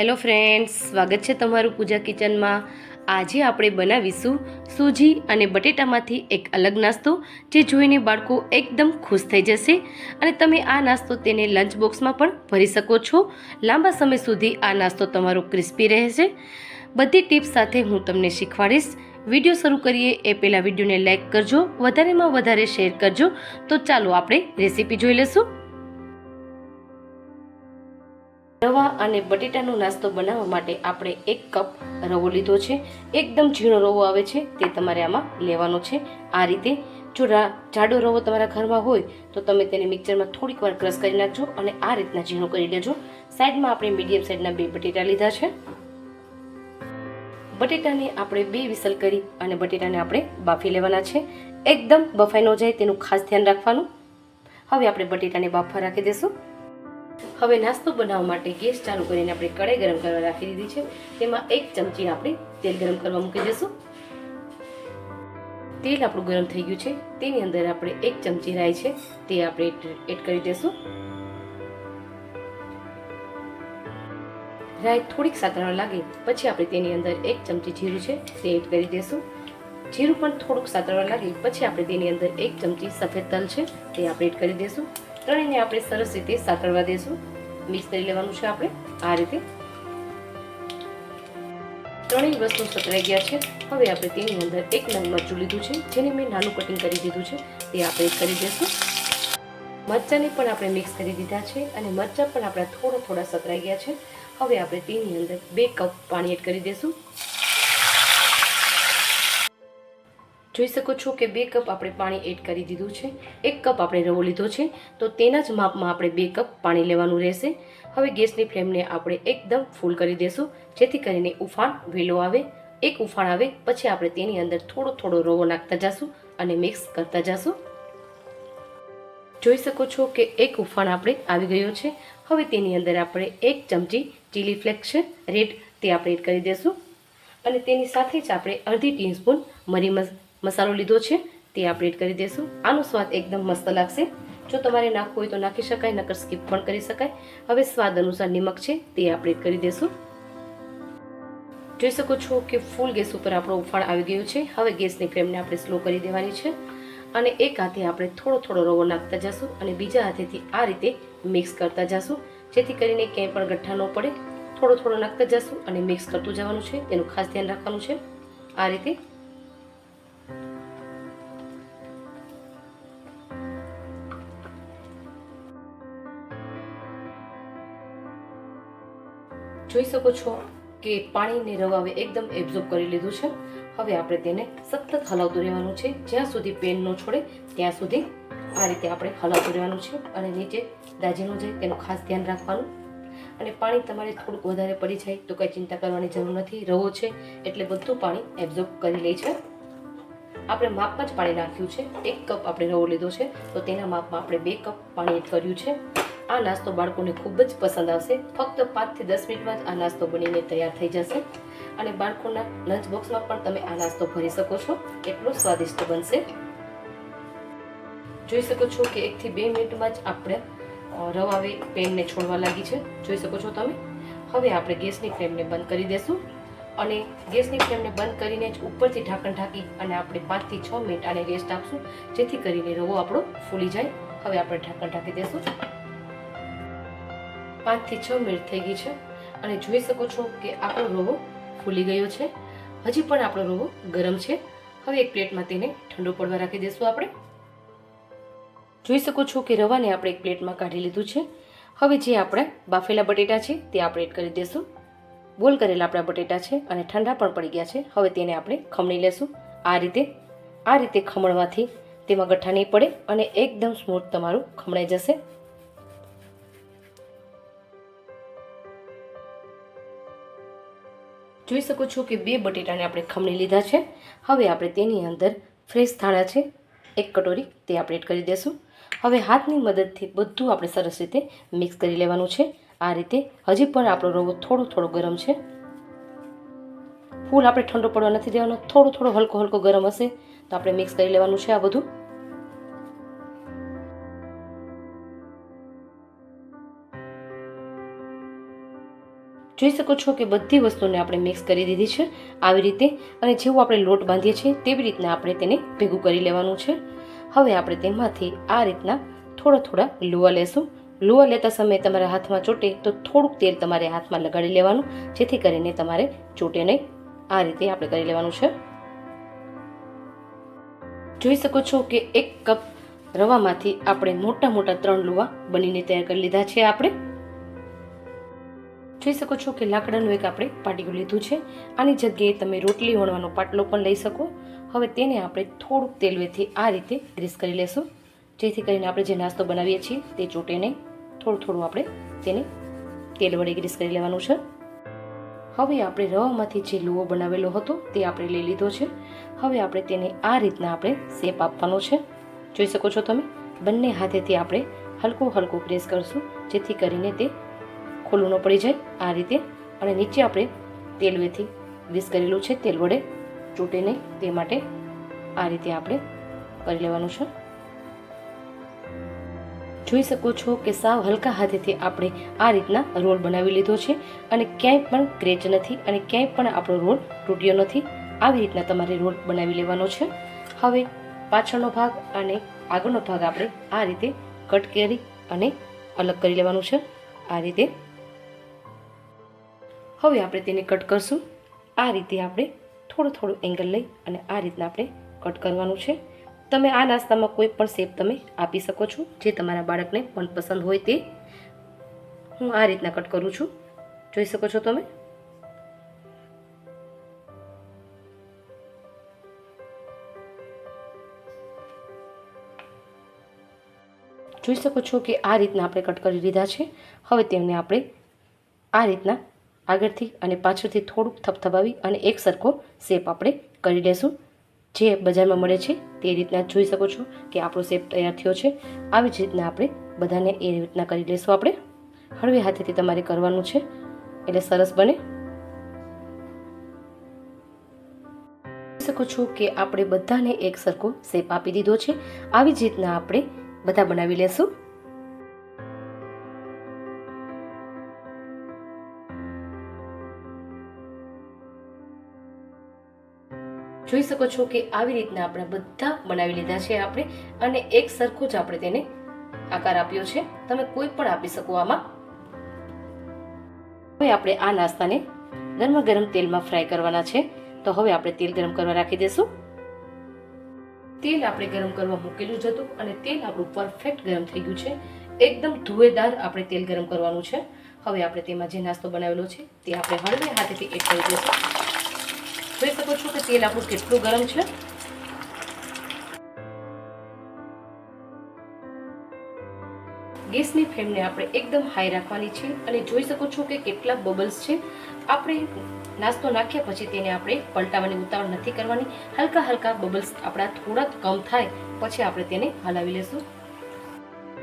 Hello friends, સ્વાગત છે તમારું પૂજા કિચનમાં। આજે આપણે બનાવીશું સૂજી અને બટેટામાંથી એક અલગ નાસ્તો, જે જોઈને બાળકો એકદમ ખુશ થઈ જશે અને તમે આ નાસ્તો તેને લંચ બોક્સમાં પણ ભરી શકો છો। લાંબા સમય સુધી આ નાસ્તો તમારો ક્રિસ્પી રહેશે। બધી ટિપ્સ સાથે હું તમને શીખવાડીશ। વિડીયો શરૂ કરીએ એ પહેલાં વિડીયોને લાઇક કરજો, વધારેમાં વધારે શેર કરજો। તો ચાલો આપણે રેસીપી જોઈ લઈશું। રવા અને બટેટાનો નાસ્તો બનાવવા માટે આપણે 1 કપ રવો લીધો છે। એકદમ ઝીણો રવો આવે છે તે તમારે આમાં લેવાનો છે। આ રીતે જો જાડો રવો તમારા ઘરમાં હોય તો તમે તેને મિક્સરમાં થોડીક વાર ક્રશ કરી નાખજો અને આ રીતના ઝીણો કરી લેજો। સાઈડમાં આપણે મીડિયમ સાઈઝના 2 બટેટા લીધા છે। બટેટાને આપણે 2 વિસલ કરી અને બટેટાને આપણે બાફી લેવાના છે। એકદમ બફાઈ ન જાય તેનું ખાસ ધ્યાન રાખવાનું। હવે આપણે બટેટાને બાફવા રાખી દઈશું। હવે નાસ્તો બનાવવા માટે ગેસ ચાલુ કરીને આપણે કઢાઈ ગરમ કરવા રાખી દીધી છે। તેમાં 1 ચમચી આપણે તેલ ગરમ કરવા મૂકી દઈશું। તેલ આપણું ગરમ થઈ ગયું છે, તેની અંદર આપણે 1 ચમચી રાઈ છે તે આપણે એડ કરી દઈશું। રાઈ થોડીક સાતળવા લાગે પછી આપણે તેની અંદર 1 ચમચી જીરું છે તે એડ કરી દઈશું। જીરું પણ થોડુંક સાતળવા લાગે પછી આપણે તેની અંદર 1 ચમચી સફેદ તલ છે તે આપણે એડ કરી દઈશું। ત્રણેયને આપણે સરસ રીતે સાતળવા દઈશું। મિક્સ કરી લેવાનું છે આપણે આ રીતે। ત્રણેય વસ્તુ સતરાઈ ગયા છે। હવે આપણે તેની અંદર 1 નંગ મરચું લીધું છે, જેને મેં નાનું કટિંગ કરી દીધું છે, તે આપણે એડ કરી દઈશું। મરચાંને પણ આપણે મિક્સ કરી દીધા છે અને મરચાં પણ આપણા થોડા સતરાઈ ગયા છે। હવે આપણે તેની અંદર 2 કપ પાણી એડ કરી દઈશું। જોઈ શકો છો કે 2 કપ આપણે પાણી એડ કરી દીધું છે। 1 કપ આપણે રવો લીધો છે તો તેના જ માપમાં આપણે 2 કપ પાણી લેવાનું રહેશે। હવે ગેસની ફ્લેમને આપણે એકદમ ફૂલ કરી દઈશું, જેથી કરીને ઉફાણ વહેલો આવે। એક ઉફાણ આવે પછી આપણે તેની અંદર થોડો રવો નાખતા જઈશું અને મિક્સ કરતા જઈશું। જોઈ શકો છો કે 1 ઉફાણ આપણે આવી ગયો છે। હવે તેની અંદર આપણે 1 ચમચી ચીલી ફ્લેક્સ છે રેડ તે આપણે એડ કરી દઈશું અને તેની સાથે જ આપણે અડધી ટીસ્પૂન મરી મસાલો લીધો છે તે આપણે એડ કરી દઈશું। આનો સ્વાદ એકદમ મસ્ત લાગશે। જો તમારે નાખવું હોય તો નાખી શકાય, નકર સ્કીપ પણ કરી શકાય। હવે સ્વાદ અનુસાર નિમક છે તે આપણે એડ કરી દઈશું। જોઈ શકો છો કે ફૂલ ગેસ ઉપર આપણો ઉફાણ આવી ગયો છે। હવે ગેસની ફ્લેમને આપણે સ્લો કરી દેવાની છે અને એક હાથે આપણે થોડો રવો નાખતા જઈશું અને બીજા હાથેથી આ રીતે મિક્સ કરતા જઈશું, જેથી કરીને ક્યાંય પણ ગઠ્ઠા ન પડે। થોડો નાખતા જઈશું અને મિક્સ કરતું જવાનું છે, તેનું ખાસ ધ્યાન રાખવાનું છે આ રીતે। જોઈ શકો છો કે પાણીને રવાએ એકદમ એબ્ઝોર્બ કરી લીધું છે। હવે આપણે તેને સતત હલાવતું રહેવાનું છે, જ્યાં સુધી પેન ન છોડે ત્યાં સુધી આ રીતે આપણે હલાવતું રહેવાનું છે અને નીચે દાજી ન જાય તેનું ખાસ ધ્યાન રાખવાનું। અને પાણી તમારે થોડુંક વધારે પડી જાય તો કંઈ ચિંતા કરવાની જરૂર નથી। રવો છે એટલે બધું પાણી એબ્ઝોર્બ કરી લે છે। આપણે માપમાં જ પાણી નાખ્યું છે। 1 કપ આપણે રવો લીધો છે તો તેના માપમાં આપણે 2 કપ પાણી એડ કર્યું છે। આ નાસ્તો બાળકોને ખૂબ જ પસંદ આવશે। ફક્ત 5 થી 10 મિનિટમાં જ આ નાસ્તો બનીને તૈયાર થઈ જશે અને બાળકોના લંચ બોક્સમાં પણ તમે આ નાસ્તો ભરી શકો છો, એટલો સ્વાદિષ્ટ બનશે। જોઈ શકો છો કે 1 થી 2 મિનિટમાં જ આપણે રવાવે પેનને છોડવા લાગી છે, જોઈ શકો છો તમે। હવે આપણે ગેસની ફ્લેમને બંધ કરી દઈશું અને ગેસની ફ્લેમને બંધ કરીને જ ઉપરથી ઢાંકણ ઢાંકી અને આપણે 5 થી 6 મિનિટ આને રેસ્ટ આપશું, જેથી કરીને રવો આપણો ફૂલી જાય। હવે આપણે ઢાંકણ ઢાંકી દઈશું। 5 થી 6 મિનિટ થઈ ગઈ છે અને જોઈ શકો છો કે આપણો રવો ફૂલી ગયો છે। હજી પણ આપણો રવો ગરમ છે। હવે એક પ્લેટમાં તેને ઠંડો પડવા રાખી દઈશું આપણે। જોઈ શકો છો કે રવાને આપણે એક પ્લેટમાં કાઢી લીધું છે। હવે જે આપણા બાફેલા બટેટા છે તે આપણે એડ કરી દઈશું। બોલ કરેલા આપણા બટેટા છે અને ઠંડા પણ પડી ગયા છે। હવે તેને આપણે ખમણી લેશું આ રીતે ખમણવાથી તેમાં ગઠ્ઠા નહીં પડે અને એકદમ સ્મૂથ તમારું ખમણાઈ જશે। જોઈ શકો છો કે 2 બટેટાને આપણે ખમણી લીધા છે। હવે આપણે તેની અંદર ફ્રેશ ધાણા છે 1 કટોરી તે આપણે એડ કરી દઈશું। હવે હાથની મદદથી બધું આપણે સરસ રીતે મિક્સ કરી લેવાનું છે આ રીતે। હજી પણ આપણો રવો થોડો ગરમ છે। ફૂલ આપણે ઠંડો પડવા નથી દેવાનો, થોડો હલકો ગરમ હશે તો આપણે મિક્સ કરી લેવાનું છે આ બધું। જોઈ શકો છો કે બધી વસ્તુને આપણે મિક્સ કરી દીધી છે આવી રીતે, અને જેવું આપણે લોટ બાંધીએ છીએ તેવી રીતના આપણે તેને ભેગું કરી લેવાનું છે. હવે આપણે તેમાંથી આ રીતના થોડા લુવા લેશું. લુવા લેતા સમયે તમારા હાથમાં ચોટે તો થોડુંક તેલ તમારે હાથમાં લગાડી લેવાનું, જેથી કરીને તમારે ચોટે નહીં. આ રીતે આપણે કરી લેવાનું છે. જોઈ શકો છો કે 1 કપ રવામાંથી આપણે મોટા 3 લુવા બનીને તૈયાર કરી લીધા છે. આપણે જોઈ શકો છો કે લાકડાનું એક આપણે પાટીયું લીધું છે. આની જગ્યાએ તમે રોટલી વણવાનો પાટલો પણ લઈ શકો. હવે તેને આપણે થોડુંક તેલવેથી આ રીતે ગ્રીસ કરી લેશું, જેથી કરીને આપણે જે નાસ્તો બનાવીએ છીએ તે ચોટે નહીં. થોડું આપણે તેને તેલ વડે ગ્રીસ કરી લેવાનું છે. હવે આપણે રવામાંથી જે લુવો બનાવેલો હતો તે આપણે લઈ લીધો છે. હવે આપણે તેને આ રીતના આપણે શેપ આપવાનો છે. જોઈ શકો છો તમે, બંને હાથેથી આપણે હલકું પ્રેસ કરશું, જેથી કરીને તે ખુલ્લું ન પડી જાય આ રીતે. અને નીચે આપણે તેલવેથી ગ્રીસ કરેલું છે, તેલ વડે ચોટે નહીં તે માટે આ રીતે આપણે કરી લેવાનું છે. જોઈ શકો છો કે સાવ હલકા હાથેથી આપણે આ રીતના રોલ બનાવી લીધો છે, અને ક્યાંય પણ ક્રેચ નથી અને ક્યાંય પણ આપણો રોલ તૂટ્યો નથી. આવી રીતના તમારે રોલ બનાવી લેવાનો છે. હવે પાછળનો ભાગ અને આગળનો ભાગ આપણે આ રીતે કટ કરી અને અલગ કરી લેવાનું છે આ રીતે. હવે આપણે તેને કટ કરશું. આ રીતે આપણે થોડું એંગલ લઈ અને આ રીતના આપણે કટ કરવાનું છે. તમે આ નાસ્તામાં કોઈ પણ શેપ તમે આપી શકો છો, જે તમારા બાળકને મનપસંદ હોય તે. હું આ રીતના કટ કરું છું, જોઈ શકો છો તમે. જોઈ શકો છો કે આ રીતના આપણે કટ કરી લીધા છે. હવે તેમને આપણે આ રીતના આગળથી અને પાછળથી થોડુંક થપથપાવી અને એક સરખો શેપ આપણે કરી લેશું, જે બજારમાં મળે છે તે રીતના. જોઈ શકો છો કે આપણો શેપ તૈયાર થયો છે. આવી જ રીતના આપણે બધાને એ રીતના કરી લઈશું. આપણે હળવે હાથેથી તમારે કરવાનું છે એટલે સરસ બને. જોઈ શકો છો કે આપણે બધાને એક સરખો શેપ આપી દીધો છે. આવી જ રીતના આપણે બધા બનાવી લેશું. જોઈ શકો છો કે આવી રીતના આપણે બધા બનાવી લીધા છે આપણે, અને એક સરખો જ આપણે તેને આકાર આપ્યો છે. તમે કોઈ પણ આપી શકો આમાં. હવે આપણે આ નાસ્તાને ગરમ તેલમાં ફ્રાય કરવાના છે. તો હવે આપણે તેલ ગરમ કરવા રાખી દઈશું. તેલ આપણે ગરમ કરવા મૂકેલું જ હતું અને તેલ આપણું પરફેક્ટ ગરમ થઈ ગયું છે. એકદમ ધુએદાર આપણે તેલ ગરમ કરવાનું છે. હવે આપણે તેમાં જે નાસ્તો બનાવેલો છે તે આપણે હળવે હાથેથી એડ કરી દઈશું. જોઈ શકો છો કે તેલ આપણું કેટલું ગરમ છે. ગેસની ફ્લેમને આપણે એકદમ હાઈ રાખવાની છે, અને જોઈ શકો છો કે કેટલા બબલ્સ છે. આપણે નાસ્તો નાખ્યા પછી તેને આપણે પલટાવવાની ઉતાવળ નથી કરવાની. હલકા બબલ્સ આપણા થોડા કમ થાય પછી આપણે તેને હલાવી લેશું.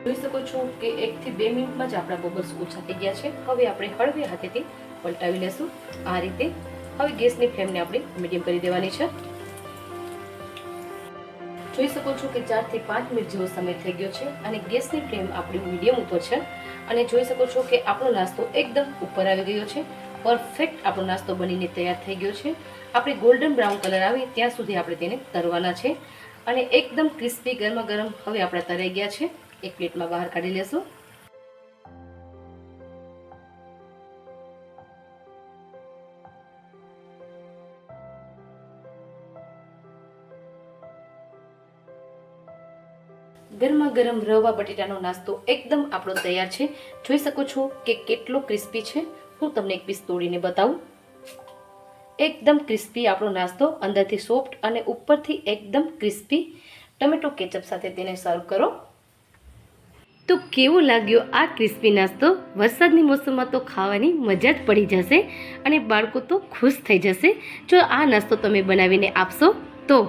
જોઈ શકો છો કે 1 થી 2 મિનિટમાં જ આપણા બબલ્સ ઓછા થઈ ગયા છે. હવે આપણે હળવે હાથેથી પલટાવી લેશું આ રીતે. હવે ગેસની ફ્લેમને આપણે મીડિયમ કરી દેવાની છે. જોઈ શકો છો કે 4 થી 5 મિનિટ જેવો સમય થઈ ગયો છે અને ગેસની ફ્લેમ આપણી મીડિયમ ઉપર છે. અને જોઈ શકો છો કે આપણો નાસ્તો એકદમ ઉપર આવી ગયો છે. પરફેક્ટ આપણો નાસ્તો બનીને તૈયાર થઈ ગયો છે. આપણે ગોલ્ડન બ્રાઉન કલર આવે ત્યાં સુધી આપણે તેને તળવાના છે, અને એકદમ ક્રિસ્પી ગરમ હવે આપણા તળાઈ ગયા છે. એક પ્લેટમાં બહાર કાઢી લેશું. ગરમ રવા બટેટાનો નાસ્તો એકદમ આપણો તૈયાર છે. જોઈ શકો છો કે કેટલો ક્રિસ્પી છે. હું તમને એક પીસ તોડીને બતાવું. એકદમ ક્રિસ્પી આપણો નાસ્તો, અંદરથી સોફ્ટ અને ઉપરથી એકદમ ક્રિસ્પી. ટમેટો કેચઅપ સાથે તેને સર્વ કરો. તો કેવો લાગ્યો આ ક્રિસ્પી નાસ્તો? વરસાદની મોસમમાં તો ખાવાની મજા જ પડી જશે અને બાળકો તો ખુશ થઈ જશે જો આ નાસ્તો તમે બનાવીને આપશો તો.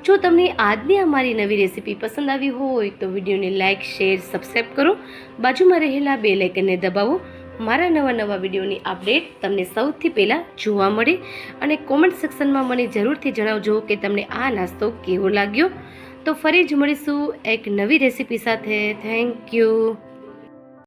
જો તમને આજની અમારી નવી રેસીપી પસંદ આવી હોય તો વિડીયોને લાઇક, શેર, સબસ્ક્રાઈબ કરો. બાજુમાં રહેલા બેલ આઇકનને દબાવો. મારા નવા વિડીયોની અપડેટ તમને સૌથી પહેલાં જોવા મળે. અને કોમેન્ટ સેક્શનમાં મને જરૂરથી જણાવજો કે તમને આ નાસ્તો કેવો લાગ્યો. તો ફરી જ મળીશું એક નવી રેસીપી સાથે. Thank you.